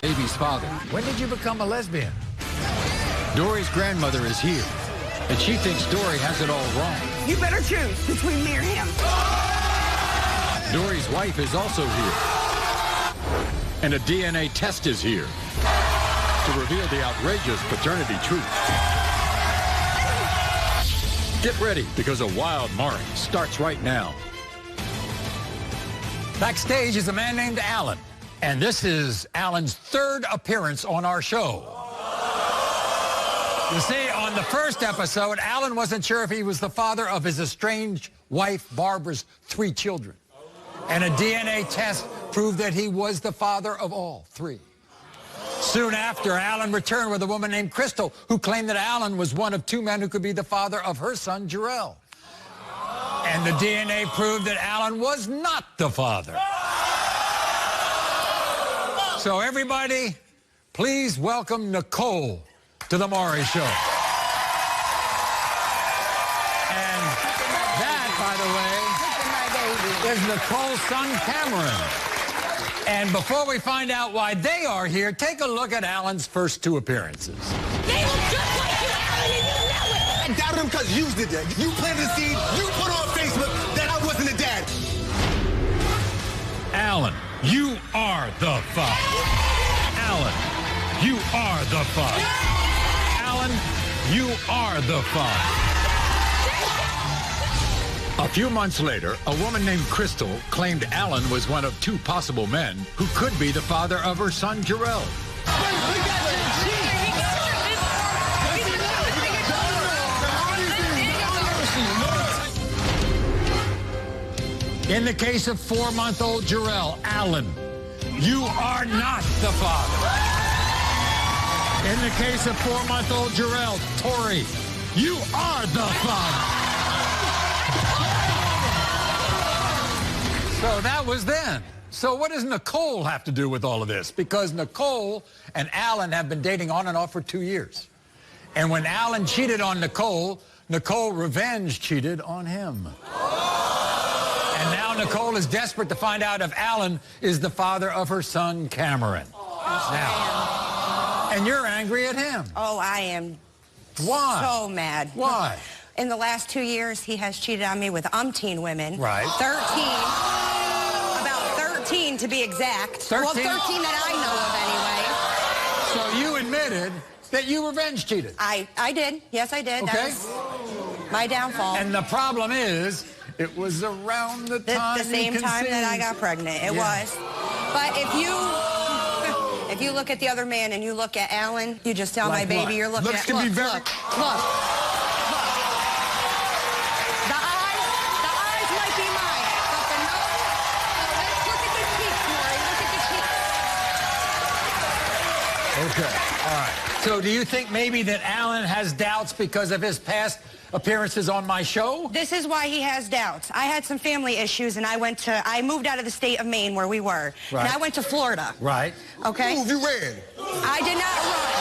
Baby's father. When did you become a lesbian? Dory's grandmother is here, and she thinks Dory has it all wrong. You better choose between me or him. Dory's wife is also here, and a DNA test is here to reveal the outrageous paternity truth. Get ready, because a wild Maury starts right now. Backstage is a man named Alan, and this is Alan's third appearance on our show. You see, on the first episode, Alan wasn't sure if he was the father of his estranged wife, Barbara's 3 children. And a DNA test proved that he was the father of all 3. Soon after, Alan returned with a woman named Crystal, who claimed that Alan was one of 2 men who could be the father of her son, Jarrell. And the DNA proved that Alan was not the father. So everybody, please welcome Nicole to the Maury Show. And that, by the way, is Nicole's son, Cameron. And before we find out why they are here, take a look at Alan's first 2 appearances. They look just like you, Alan, and you know it! I doubted him because you did that. You planted the seed, you put on Facebook that I wasn't a dad. Alan, you are the father. Alan, you are the father. Alan, you are the father. A few months later, a woman named Crystal claimed Alan was one of 2 possible men who could be the father of her son, Jarrell. In the case of 4-month-old Jarrell, Alan, you are not the father. In the case of 4-month-old Jarrell, Tori, you are the father. So that was then. So what does Nicole have to do with all of this? Because Nicole and Alan have been dating on and off for 2 years. And when Alan cheated on Nicole, Nicole revenge cheated on him. And now Nicole is desperate to find out if Alan is the father of her son, Cameron. Now, and you're angry at him. Oh, I am. Why? So mad. Why? In the last 2 years, he has cheated on me with umpteen women. Right. 13. About 13 to be exact. 13? Well, 13 that I know of anyway. So you admitted that you revenge cheated. I did. Yes, I did. Okay. That was my downfall. And the problem is, it was around the time the same time that I got pregnant. It was. But if you look at the other man and you look at Alan, you just tell Like my baby what? you're looking Looks at. can be very... Look. The eyes might be mine, but the nose. Oh, look at the cheeks, Maury. Look at the cheeks. Okay, all right. So do you think maybe that Alan has doubts because of his past appearances on my show? This is why he has doubts. I had some family issues, and I moved out of the state of Maine where we were. Right. And I went to Florida. Right. Okay? Move, you ran. I did not run.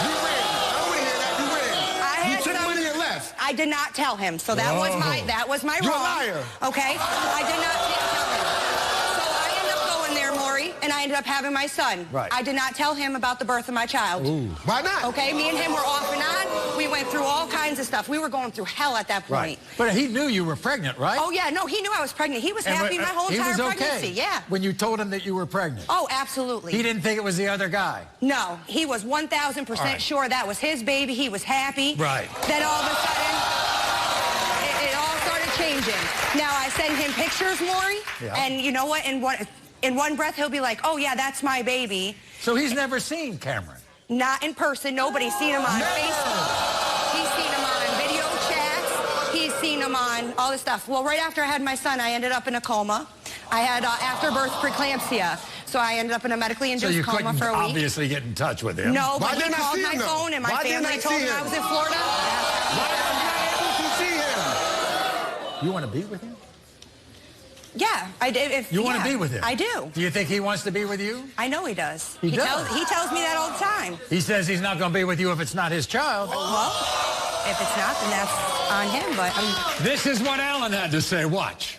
You ran. I want to hear that. You ran. I had You took some- money and left. I did not tell him, so that was my You're a wrong. liar. Okay? I did not tell him. So I ended up going there, Maury, and I ended up having my son. Right. I did not tell him about the birth of my child. Ooh. Why not? Okay? Me and him were off and on. We went through all kinds of stuff. We were going through hell at that point. Right. But he knew you were pregnant, right? Oh, yeah. No, he knew I was pregnant. He was happy my whole entire He was pregnancy. okay Yeah. when you told him that you were pregnant. Oh, absolutely. He didn't think it was the other guy. No, he was 1,000% Right. sure that was his baby. He was happy. Right. Then all of a sudden, it all started changing. Now, I send him pictures, Maury, Yeah. and you know what? In one breath, he'll be like, oh, yeah, that's my baby. So he's never seen Cameron? Not in person. Nobody's seen him on Facebook. He's seen him on video chats. He's seen him on all this stuff. Well, right after I had my son, I ended up in a coma. I had after-birth preeclampsia. So I ended up in a medically induced coma for a week. So you couldn't obviously get in touch with him? No, Why but he didn't I called see my him, though? phone, and my Why didn't family I told see me I him? was in Florida. Why am I able to see him? You want to be with him? Yeah, I did. You want to be with him? I do. Do you think he wants to be with you? I know he does. He does? He tells me that all the time. He says he's not going to be with you if it's not his child. Well, if it's not, then that's on him, but This is what Alan had to say. Watch.